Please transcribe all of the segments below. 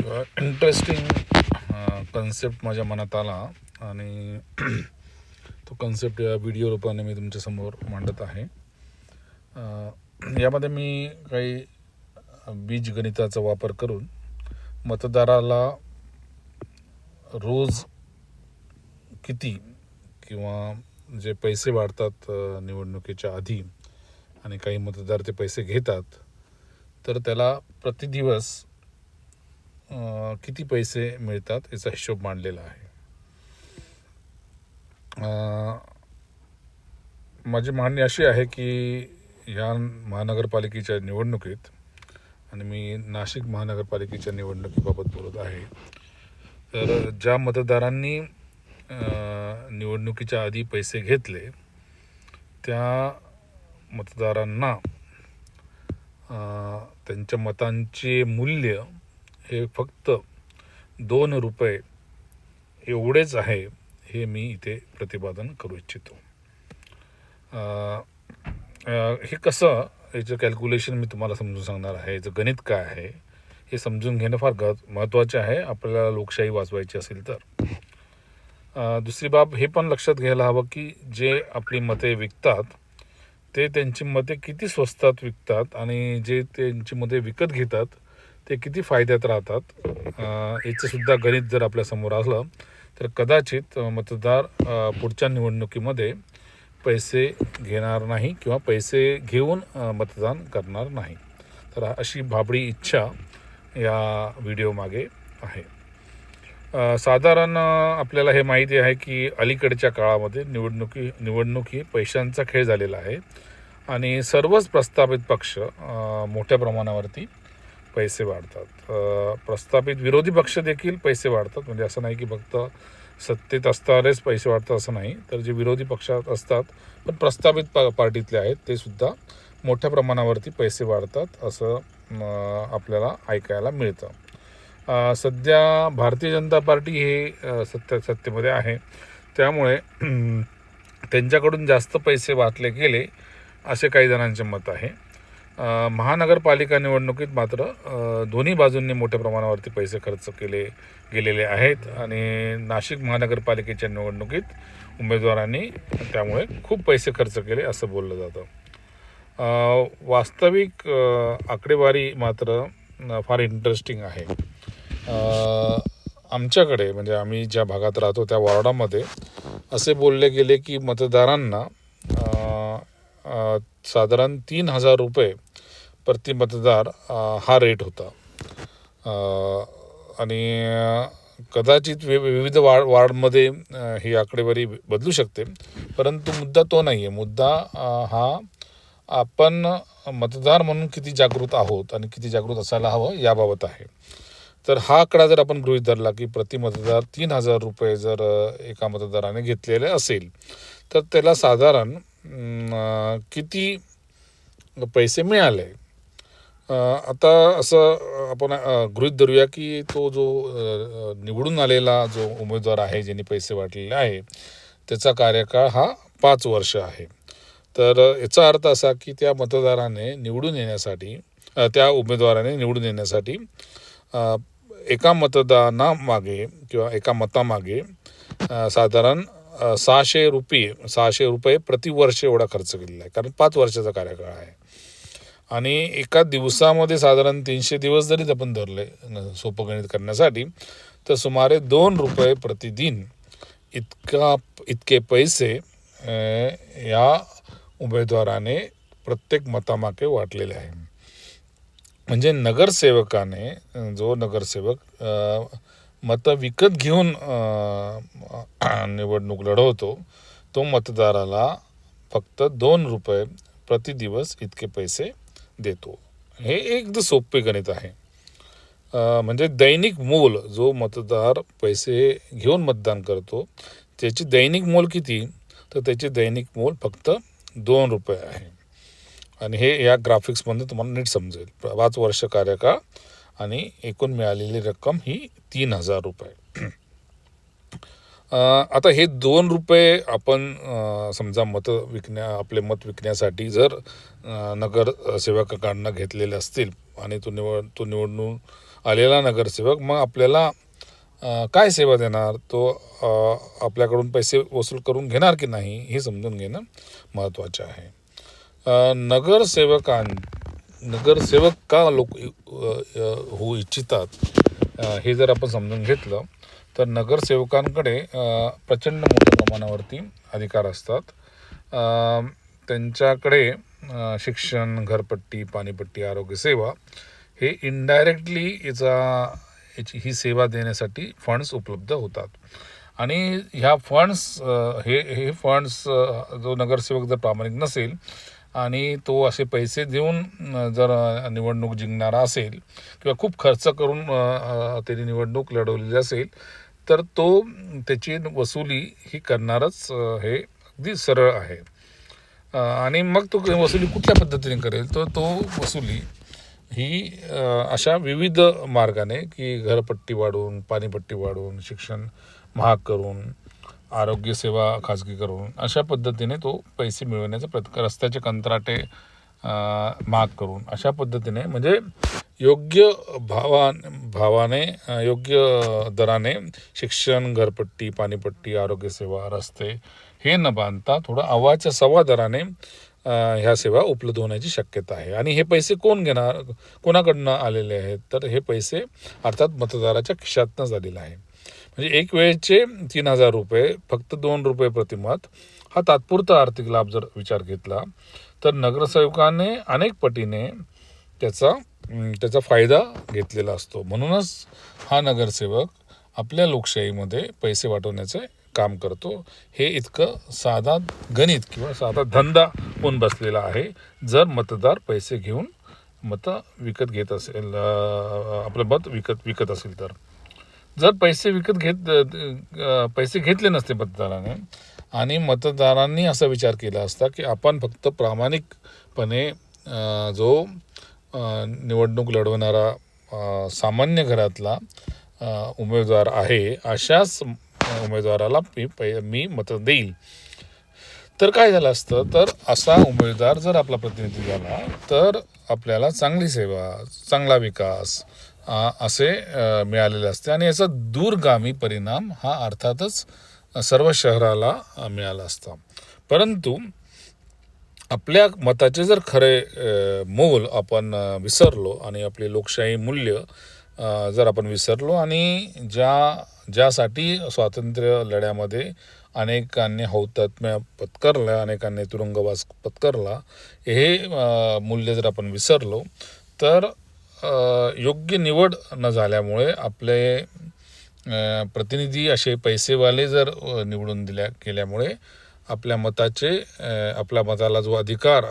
Interesting concept माझ्या मनात आला आणि तो कन्सेप्ट या व्हिडिओ रूपाने मी तुमच्यासमोर मांडत आहे. यामध्ये मी काही बीजगणिताचा वापर करून मतदाराला रोज किती किंवा जे पैसे वाढतात निवडणुकीच्या आधी आणि काही मतदार ते पैसे घेतात, तर त्याला प्रतिदिवस किती पैसे मिळतात याचा हिशोब मांडलेला आहे. माझी मांडणी अशी आहे की ह्या महानगरपालिकेच्या निवडणुकीत, आणि मी नाशिक महानगरपालिकेच्या निवडणुकीबाबत बोलत आहे, तर ज्या मतदारांनी निवडणुकीच्या आधी पैसे घेतले त्या मतदारांना त्यांच्या मतांचे मूल्य हे फक्त 2 रुपये एवढेच आहे, हे मी इथे प्रतिपादन करू इच्छितो. हे कसं, याचं कॅल्क्युलेशन मी तुम्हाला समजून सांगणार आहे. याचं गणित काय आहे हे समजून घेणं फार महत्त्वाचे आहे आपल्याला लोकशाही वाचवायची असेल तर. दुसरी बाब हे पण लक्षात घ्यायला हवं की जे आपली मते विकतात ते त्यांची मते किती स्वस्तात विकतात आणि जे त्यांची मते विकत घेतात ते किती फायद्यात राहतात. याचंसुद्धा गणित जर आपल्यासमोर असलं तर कदाचित मतदार पुढच्या निवडणुकीमध्ये पैसे घेणार नाही किंवा पैसे घेऊन मतदान करणार नाही. तर अशी भाबडी इच्छा या व्हिडिओमागे आहे. साधारण आपल्याला हे माहिती आहे की अलीकडच्या काळामध्ये निवडणूक ही पैशांचा खेळ झालेला आहे आणि सर्वच प्रस्थापित पक्ष मोठ्या प्रमाणावरती पैसे वाढतात. प्रस्थापित विरोधी पक्ष देखील पैसे वाढतात. म्हणजे असं नाही की फक्त सत्तेत असणारेच पैसे वाढतात असं नाही, तर जे विरोधी पक्षात असतात पण प्रस्थापित पार्टीतले आहेत ते सुद्धा मोठ्या प्रमाणावरती पैसे वाढतात असं आपल्याला ऐकायला मिळतं. सध्या भारतीय जनता पार्टी हे सत्तेमध्ये आहे, त्यामुळे त्यांच्याकडून जास्त पैसे वाटले गेले असे काही जणांचे मत आहे. महानगरपालिका निवडणुकीत मात्र दोन्ही बाजूंनी मोठ्या प्रमाणावरती पैसे खर्च केले गेलेले आहेत आणि नाशिक महानगरपालिकेच्या निवडणुकीत उमेदवारांनी त्यामुळे खूप पैसे खर्च केले असं बोललं जातं. वास्तविक आकडेवारी मात्र फार इंटरेस्टिंग आहे. आमच्याकडे म्हणजे आम्ही ज्या भागात राहतो त्या वॉर्डामध्ये असे बोलले गेले की मतदारांना साधारण 3,000 रुपये प्रति मतदार हा रेट होता. आणि कदाचित विविध वार्डमध्ये ही आकडेवारी बदलू शकते, परंतु मुद्दा तो नाही आहे. मुद्दा हा आपण मतदार म्हणून किती जागृत आहोत आणि किती जागृत असायला हवं याबाबत आहे. तर हा आकडा जर आपण गृहीत धरला की प्रति मतदार 3,000 रुपये जर एका मतदाराने घेतलेले असेल तर त्याला साधारण किती पैसे मिळाले. आता असं आपण गृहीत धरूया की तो जो निवडून आलेला जो उमेदवार आहे ज्यांनी पैसे वाटलेले आहे त्याचा कार्यकाळ हा 5 वर्ष आहे. तर याचा अर्थ असा की त्या मतदाराने निवडून येण्यासाठी, त्या उमेदवाराने निवडून येण्यासाठी एका मतदानामागे किंवा एका मतामागे साधारण 600 रुपये प्रतिवर्ष एवढा खर्च केलेला आहे, कारण 5 वर्षाचा कार्यकाळ आहे. आणि एका दिवसामध्ये साधारण 300 दिवस जरी आपण धरले सोपं गणित करण्यासाठी तर सुमारे 2 रुपये प्रतिदिन इतके पैसे या उमेदवाराने प्रत्येक मतामागे वाटलेले आहे. म्हणजे नगरसेवकाने, जो नगरसेवक मतं विकत घेऊन निवडणूक लढवतो तो मतदाराला फक्त 2 रुपये प्रतिदिवस इतके पैसे देतो. हे एकदम सोपे गणित आहे. म्हणजे दैनिक मोल, जो मतदार पैसे घेऊन मतदान करतो त्याची दैनिक मोल किती, तर त्याची दैनिक मोल फक्त 2 रुपये आहे. आणि हे या ग्राफिक्समध्ये तुम्हाला नीट समजेल. 5 वर्ष कार्यकाळ आणि एकूण मिळालेली रक्कम ही 3,000 रुपये. आता हे 2 रुपये आपण समजा आपले मत विकण्यासाठी जर नगरसेवकांना घेतलेले असतील आणि तो निवडून आलेला नगरसेवक मग आपल्याला काय सेवा देणार, तो आपल्याकडून पैसे वसूल करून घेणार की नाही हे समजून घेणं महत्त्वाचं आहे. नगरसेवक का लोक होऊ इच्छितात हे जर आपण समजून घेतलं तर नगरसेवकांकडे प्रचंड मोठ्या प्रमाणावरती अधिकार असतात. त्यांच्याकडे शिक्षण, घरपट्टी, पाणीपट्टी, आरोग्यसेवा हे इनडायरेक्टली ही सेवा देण्यासाठी फंड्स उपलब्ध होतात. आणि ह्या फंड्स हे फंड्स जो नगरसेवक जर प्रामाणिक नसेल आणि तो असे पैसे देऊन जर निवडणूक जिंकणारा असेल किंवा खूप खर्च करून त्यांनी निवडणूक लढवलेली असेल तर तो त्याची वसुली ही करणारच हे अगदी सरळ आहे. आणि मग तो वसुली कुठल्या पद्धतीने करेल, तो वसुली ही अशा विविध मार्गाने की घरपट्टी वाढवून, पाणीपट्टी वाढवून, शिक्षण महाग करून, आरोग्यसेवा खाजगी करून अशा पद्धतीने तो पैसे मिळवण्याचा प्रयत्न, रस्त्याचे कंत्राटे महाग करून अशा पद्धतीने म्हणजे योग्य भावाने योग्य दराने शिक्षण, घरपट्टी, पाणीपट्टी, आरोग्यसेवा, रस्ते हे न बांधता थोडं अव्वाच्या सव्वा दराने ह्या सेवा उपलब्ध होण्याची शक्यता आहे. आणि हे पैसे कोण घेणार, कोणाकडनं आलेले आहेत, तर हे पैसे अर्थात मतदाराच्या खिशातनं झालेला आहे. म्हणजे एक वेळचे 3,000 रुपये, फक्त 2 रुपये प्रतिमत हा तात्पुरता आर्थिक लाभ जर विचार घेतला तर नगरसेवकाने अनेक पटीने त्याचा फायदा घेतलेला असतो. म्हणूनच हा नगरसेवक आपल्या लोकशाहीमध्ये पैसे वाटवण्याचे काम करतो. हे इतकं साधा गणित किंवा साधा धंदा होऊन बसलेला आहे. जर मतदार पैसे घेऊन मतं विकत घेत असेल, आपलं मत विकत असेल तर. जर पैसे घेतले नसते मतदाराने आणि मतदारांनी असा विचार केला असता की आपण फक्त प्रामाणिकपणे जो निवडणूक लढवणारा सामान्य घरातला उमेदवार आहे अशाच उमेदवाराला मी मतं देईल, तर काय झालं असतं, तर असा उमेदवार जर आपला प्रतिनिधी झाला तर आपल्याला चांगली सेवा, चांगला विकास असे मिळालेले असते. आणि याचा दूरगामी परिणाम हा अर्थातच सर्व शहराला मिळाला असता. परंतु आपल्या मताचे जर खरे मोल आपण विसरलो आणि आपली लोकशाही मूल्य जर आपण विसरलो आणि ज्यासाठी स्वातंत्र्य लढ्यामध्ये अनेकांनी हौतात्म्य पत्करलं, अनेकांनी तुरुंगवास पत्करला, हे मूल्य जर आपण विसरलो तर योग्य निवड न झाल्यामुळे आपले प्रतिनिधी असे पैसेवाले जर निवडून केल्यामुळे आपल्या मताला जो अधिकार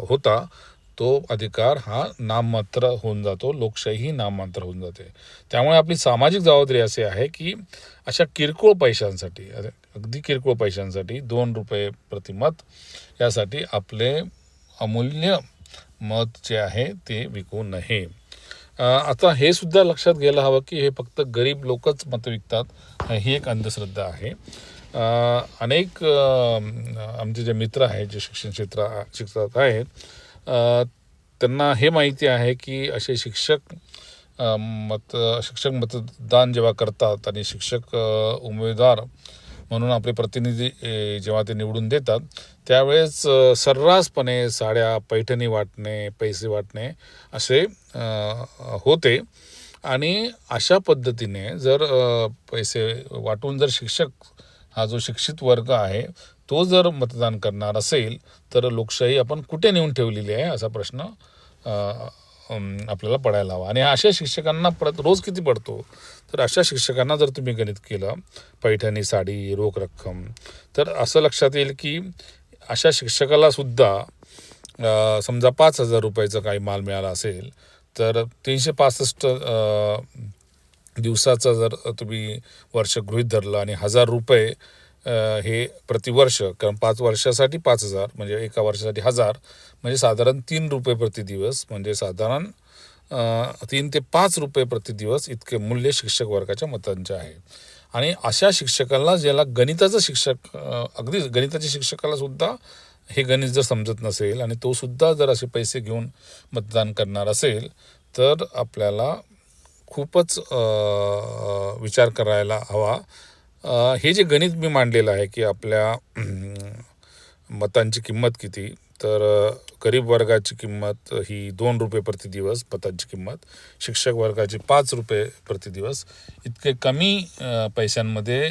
होता तो अधिकार हा नाममात्र होऊन जातो, लोकशाही ही नाममात्र होऊन जाते. त्यामुळे आपली सामाजिक जबाबदारी असे आहे की अशा किरकोळ पैशांसाठी, अगदी किरकोळ पैशांसाठी 2 रुपये प्रतिमत यासाठी आपले अमूल्य मत जे आहे ते विकू नये. आता हे सुद्धा लक्षात घ्यायला हवं की हे फक्त गरीब लोकच मतं विकतात ही एक अंधश्रद्धा आहे. अनेक आमचे जे मित्र आहेत जे शिक्षण क्षेत्रात आहेत त्यांना हे माहिती आहे की असे शिक्षक मतदान जेव्हा करतात आणि शिक्षक उमेदवार म्हणून आपले प्रतिनिधी जेव्हा ते निवडून देतात त्यावेळेस सर्रासपणे साड्या, पैठणी वाटणे, पैसे वाटणे असे होते. आणि अशा पद्धतीने जर पैसे वाटून जर शिक्षक हा जो शिक्षित वर्ग आहे तो जर मतदान करणार असेल तर लोकशाही आपण कुठे नेऊन ठेवलेली आहे असा प्रश्न आपल्याला पडायला हवा. आणि अशा शिक्षकांना रोज किती पडतो, तर अशा शिक्षकांना जर तुम्ही गणित केलं, पैठणी साडी, रोख रक्कम, तर असं लक्षात येईल की अशा शिक्षकाला सुद्धा समजा 5,000 रुपयाचा काही माल मिळाला असेल तर 365 दिवसाचा जर तुम्ही वर्ष गृहीत धरलं आणि 1,000 रुपये हे प्रतिवर्ष, कारण 5 वर्षासाठी 5,000 म्हणजे एका वर्षासाठी 1,000 म्हणजे साधारण 3 रुपये प्रतिदिवस, म्हणजे साधारण 3 ते 5 रुपये प्रतिदिवस इतके मूल्य शिक्षक वर्गाच्या मतांचे आहे. आणि अशा शिक्षकाला, ज्याला गणिताचं शिक्षक, अगदी गणिताच्या शिक्षकाला सुद्धा हे गणित जर समजत नसेल आणि तो सुद्धा जर असे पैसे घेऊन मतदान करणार असेल तर आपल्याला खूपच विचार करायला हवा. हे जे गणित मी मांडलेलं आहे की आपल्या मतांची किंमत किती, तर गरीब वर्गाची किंमत ही 2 रुपये प्रतिदिवस मतांची किंमत, शिक्षक वर्गाची 5 रुपये प्रतिदिवस. इतके कमी पैशांमध्ये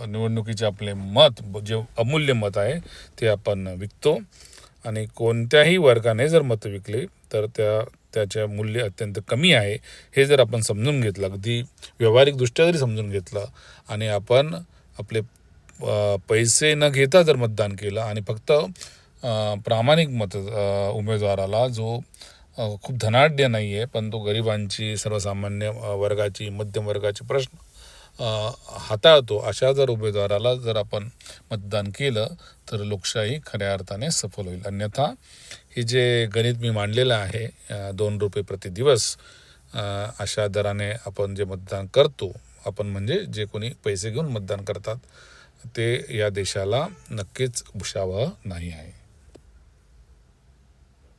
निवडणुकीचे आपले मत, जे अमूल्य मत आहे ते आपण विकतो. आणि कोणत्याही वर्गाने जर मतं विकली तर त्याचे मूल्य अत्यंत कमी आहे हे जर आपण समजून घेतलं, अगदी व्यावहारिकदृष्ट्या जरी समजून घेतलं, आणि आपण आपले पैसे न घेता जर मतदान केलं आणि फक्त प्रामाणिक उमेदवाराला जो खूप धनाढ्य नाही आहे पण तो गरिबांची, सर्वसामान्य वर्गाची, मध्यम वर्गाचे प्रश्न हाताळतो, अशा जर उमेदवाराला जर आपण मतदान केलं तर लोकशाही खऱ्या अर्थाने सफल होईल. अन्यथा हे जे गणित मी मांडलेलं आहे 2 रुपये प्रतिदिवस, अशा दराने आपण जे मतदान करतो, आपण म्हणजे जे कोणी पैसे घेऊन मतदान करतात, ते या देशाला नक्कीच भुषावह नाही आहे.